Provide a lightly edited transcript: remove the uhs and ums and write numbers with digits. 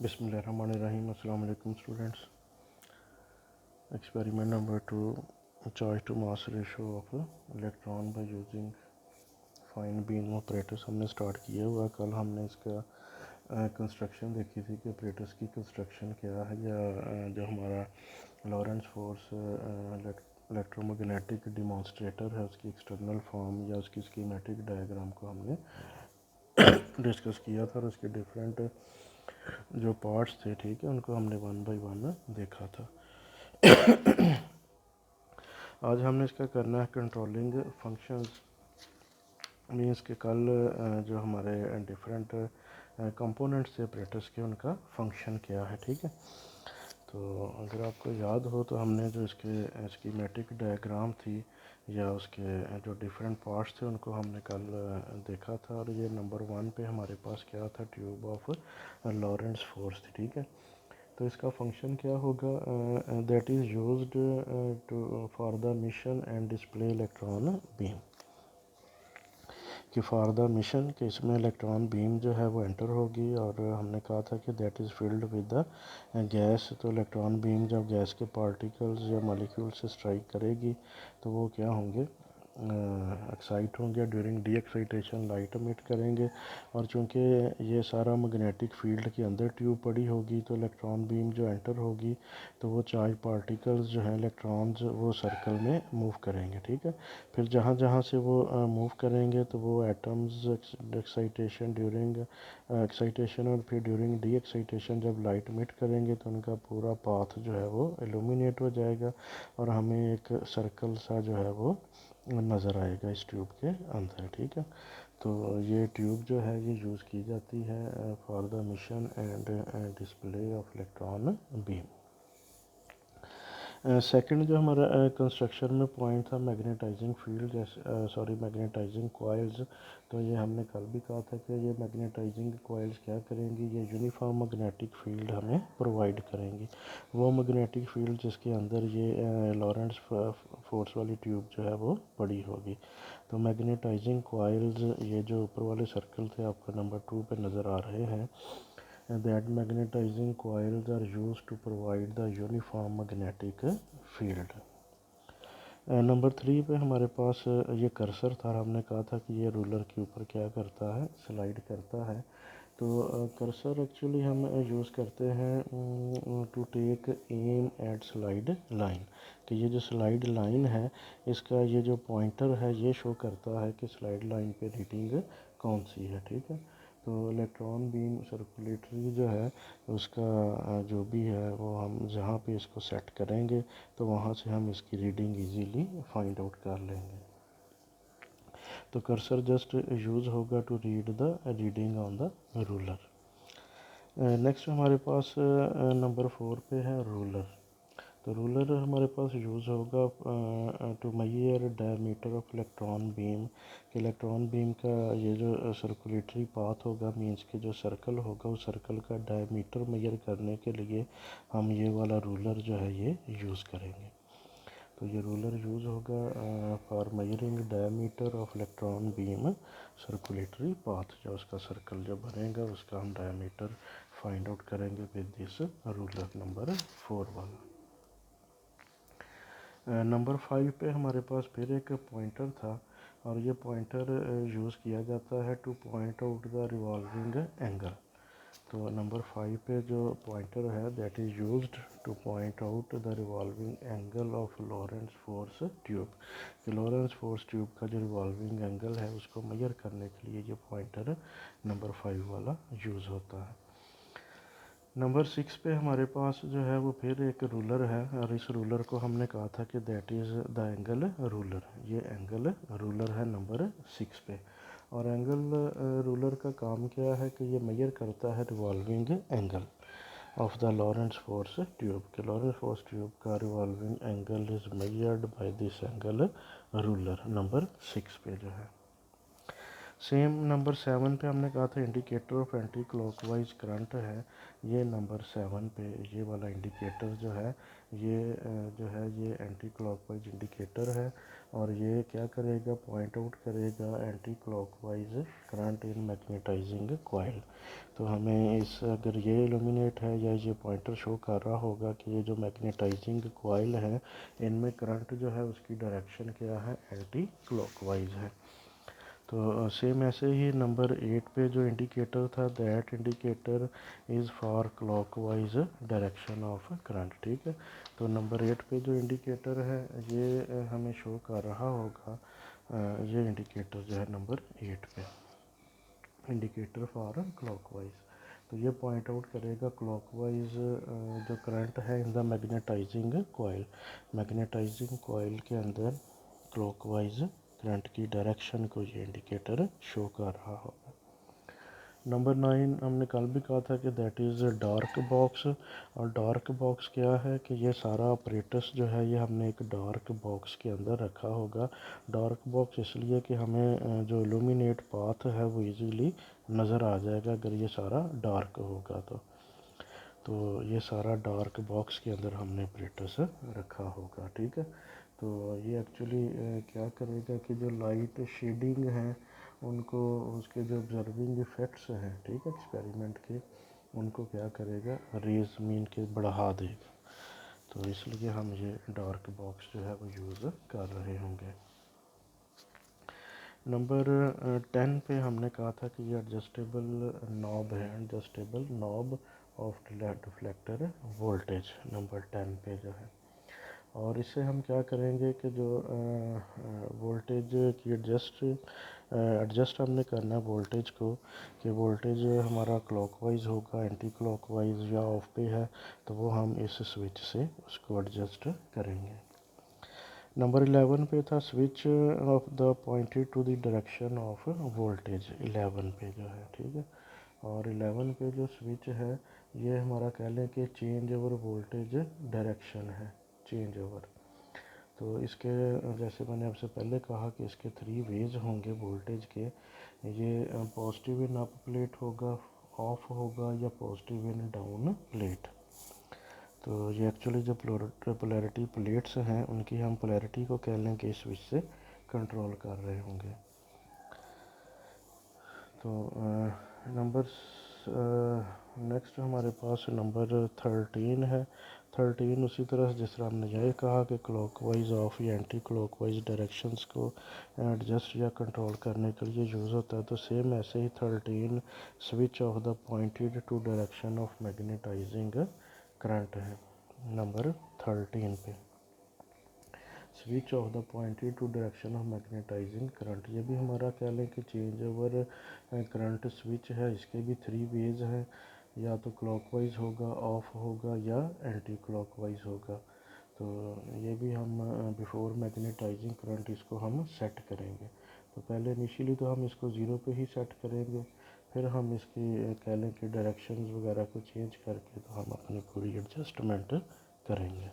बिस्मिल्लाहिर्रहमानिर्रहीम। अस्सलाम वालेकुम students. Experiment number 2, charge to mass ratio of electron by using fine beam operators हमने start किया हुआ। कल हमने इसका कंस्ट्रक्शन देखी थी कि ऑपरेटर्स की कंस्ट्रक्शन क्या है, या जो हमारा लॉरेंस फोर्स इलेक्ट्रोमैग्नेटिक डिमॉन्स्ट्रेटर है उसकी एक्सटर्नल फॉर्म या उसकी स्कीमेटिक डायग्राम को हमने डिस्कस किया था और उसके डिफरेंट जो पार्ट्स थे, ठीक है, उनको हमने वन बाय वन देखा था। आज हमने इसका करना है कंट्रोलिंग फंक्शंस। मीन्स के कल जो हमारे डिफरेंट कंपोनेंट्स थे ऑपरेटर्स के, उनका फंक्शन क्या है, ठीक है। तो अगर आपको याद हो तो हमने जो इसके स्कीमेटिक डायग्राम थी या उसके जो डिफरेंट पार्ट्स थे उनको हमने कल देखा था। और ये नंबर 1 पे हमारे पास क्या था, ट्यूब ऑफ लॉरेंस फोर्स थी, ठीक है। तो इसका फंक्शन क्या होगा, that is used to for the mission and display electron beam, कि फॉर द मिशन कि इसमें इलेक्ट्रॉन बीम जो है वो एंटर होगी। और हमने कहा था कि that is filled with the gas. तो इलेक्ट्रॉन बीम जब गैस के पार्टिकल्स या मॉलिक्यूल से स्ट्राइक करेगी तो वो क्या होंगे, एक्साइट होंगे। During D excitation light emit करेंगे। और चूँकि ये सारा मैग्नेटिक फील्ड के अंदर ट्यूब पड़ी होगी तो इलेक्ट्रॉन बीम जो एंटर होगी तो वो चार्ज पार्टिकल्स जो हैं इलेक्ट्रॉन्स वो सर्कल में मूव करेंगे, ठीक है। फिर जहाँ जहाँ से वो मूव करेंगे तो वो एटम्स एक्साइटेशन ड्यूरिंग एक्साइटेशन और फिर ड्यूरिंग डी एक्साइटेशन जब लाइट एमिट करेंगे तो उनका पूरा पाथ जो है वो इल्यूमिनेट हो जाएगा और हमें एक सर्कल सा जो है वो नज़र आएगा इस ट्यूब के अंदर, ठीक है। तो ये ट्यूब जो है ये यूज़ की जाती है for the mission and display of electron beam. Second जो हमारा कंस्ट्रक्शन में पॉइंट था मैग्नेटाइजिंग फील्ड, जैसे मैग्नेटाइजिंग कॉइल्स। तो ये हमने कल भी कहा था कि ये मैग्नेटाइजिंग कॉइल्स क्या करेंगी, ये यूनिफॉर्म मैग्नेटिक फील्ड हमें प्रोवाइड करेंगी। वो मैग्नेटिक फील्ड जिसके अंदर ये लॉरेंस फोर्स वाली ट्यूब जो है वो पड़ी होगी। तो मैग्नेटाइजिंग कॉइल्स, ये जो ऊपर वाले सर्कल थे आपको नंबर 2 पे नज़र आ रहे हैं, that magnetizing coils are used to provide the uniform magnetic field। Number 3 पे हमारे पास ये कर्सर था। हमने कहा था कि ये रूलर के ऊपर क्या करता है, स्लाइड करता है। तो कर्सर एक्चुअली हम यूज़ करते हैं to take M at slide line, कि ये जो स्लाइड लाइन है इसका ये जो पॉइंटर है ये शो करता है कि स्लाइड लाइन पे रीडिंग कौन सी है, ठीक है। तो इलेक्ट्रॉन बीम सर्कुलेटरी जो है उसका जो भी है वो हम जहाँ पे इसको सेट करेंगे तो वहाँ से हम इसकी रीडिंग इजीली फाइंड आउट कर लेंगे। तो कर्सर जस्ट यूज़ होगा to read the reading on the ruler. Next हमारे पास नंबर 4 पे है रूलर। तो रूलर हमारे पास यूज़ होगा to measure diameter of electron beam. Electron beam का ये जो सर्कुलेटरी पाथ होगा, मींस के जो सर्कल होगा उस सर्कल का डायमीटर मेजर करने के लिए हम ये वाला रूलर जो है ये यूज़ करेंगे। तो ये रूलर यूज़ होगा for measuring diameter of electron beam circulatory path. जो उसका सर्कल जो बनेगा उसका हम डायमीटर फाइंड आउट करेंगे विद दिस रूलर नंबर 4 वाला। नंबर 5 पे हमारे पास फिर एक पॉइंटर था और ये पॉइंटर यूज़ किया जाता है two point out the revolving angle. तो नंबर 5 पे जो पॉइंटर है that is used two point out the revolving angle of Lawrence force tube. कि लॉरेंस फोर्स ट्यूब का जो रिवॉल्विंग एंगल है उसको मेजर करने के लिए ये पॉइंटर नंबर 5 वाला यूज़ होता है। नंबर 6 पे हमारे पास जो है वो फिर एक रूलर है और इस रूलर को हमने कहा था कि that is the angle ruler. ये एंगल रूलर है नंबर 6 पे। और एंगल रूलर का काम क्या है कि ये मेजर करता है revolving angle of the Lawrence force tube. के लॉरेंस फोर्स ट्यूब का revolving angle is measured by this angle ruler number 6 पे जो है। सेम नंबर 7 पे हमने कहा था indicator of anti clockwise current है। ये नंबर 7 पे ये वाला इंडिकेटर जो है ये एंटी क्लॉकवाइज इंडिकेटर है और ये क्या करेगा, पॉइंट आउट करेगा anti clockwise current in magnetising coil. तो हमें इस अगर ये इल्यूमिनेट है या ये पॉइंटर शो कर रहा होगा कि ये जो मैग्नेटाइजिंग कॉइल है इनमें करंट जो है उसकी डायरेक्शन क्या है, एंटी क्लॉकवाइज है। तो सेम ऐसे ही नंबर 8 पे जो इंडिकेटर था, that indicator is for clockwise direction of current. ठीक है, तो नंबर 8 पे जो इंडिकेटर है ये हमें शो कर रहा होगा, ये इंडिकेटर जो है नंबर 8 पे इंडिकेटर फॉर क्लॉकवाइज। तो ये पॉइंट आउट करेगा क्लॉकवाइज जो करंट है in the magnetising coil. Magnetising coil के अंदर क्लॉकवाइज करंट की डायरेक्शन को ये इंडिकेटर शो कर रहा होगा। नंबर 9 हमने कल भी कहा था कि दैट इज़ डार्क बॉक्स। और डार्क बॉक्स क्या है कि ये सारा ऑपरेटर्स जो है ये हमने एक डार्क बॉक्स के अंदर रखा होगा। डार्क बॉक्स इसलिए कि हमें जो इल्यूमिनेट पाथ है वो इजीली नज़र आ जाएगा अगर ये सारा डार्क होगा। तो ये सारा डार्क बॉक्स के अंदर हमने ऑपरेटर्स रखा होगा। ठीक है, तो ये एक्चुअली क्या करेगा कि जो लाइट शेडिंग है उनको, उसके जो ऑब्जर्विंग इफ़ेक्ट्स हैं, ठीक है, एक्सपेरिमेंट के, उनको क्या करेगा, रेज मीन के बढ़ा देगा। तो इसलिए हम ये डार्क बॉक्स जो है वो यूज़ कर रहे होंगे। नंबर 10 पे हमने कहा था कि ये एडजस्टेबल नॉब है, adjustable knob of deflector voltage number 10 पे जो है। और इससे हम क्या करेंगे कि जो वोल्टेज की एडजस्ट हमने करना है वोल्टेज को, कि वोल्टेज हमारा क्लॉकवाइज होगा, एंटी क्लॉकवाइज या ऑफ पे है, तो वो हम इस स्विच से उसको एडजस्ट करेंगे। नंबर 11 पे था switch off the pointed to the direction of voltage 11 पे जो है। ठीक है, और 11 पे जो स्विच है ये हमारा कह लें कि चेंज ओवर वोल्टेज डायरेक्शन है, चेंज ओवर। तो इसके जैसे मैंने आपसे पहले कहा कि इसके 3 वेज होंगे वोल्टेज के। ये पॉजिटिव इन अप प्लेट होगा, ऑफ होगा, या पॉजिटिव इन डाउन प्लेट। तो ये एक्चुअली जो पोलैरिटी प्लेट्स हैं उनकी हम पोलैरिटी को कह लें कि इस स्विच से कंट्रोल कर रहे होंगे। तो नंबर नेक्स्ट हमारे पास नंबर 13 है। 13 उसी तरह जिस तरह हमने यह कहा कि क्लॉकवाइज ऑफ या एंटी क्लॉकवाइज डायरेक्शंस को एडजस्ट या कंट्रोल करने के लिए यूज़ होता है, तो सेम ऐसे ही 13 switch off the pointed to direction of magnetising current है नंबर 13 पे। Switch off the pointed to direction of magnetising current, ये भी हमारा कह लें कि चेंज ओवर करंट स्विच है। इसके भी 3 वेज हैं, या तो क्लॉकवाइज होगा, ऑफ होगा, या एंटी क्लॉकवाइज होगा। तो ये भी हम बिफोर मैग्नेटाइजिंग करंट इसको हम सेट करेंगे। तो पहले इनिशियली तो हम इसको 0 पे ही सेट करेंगे, फिर हम इसकी कह लें कि डायरेक्शंस वगैरह को चेंज करके तो हम अपनी पूरी एडजस्टमेंट करेंगे।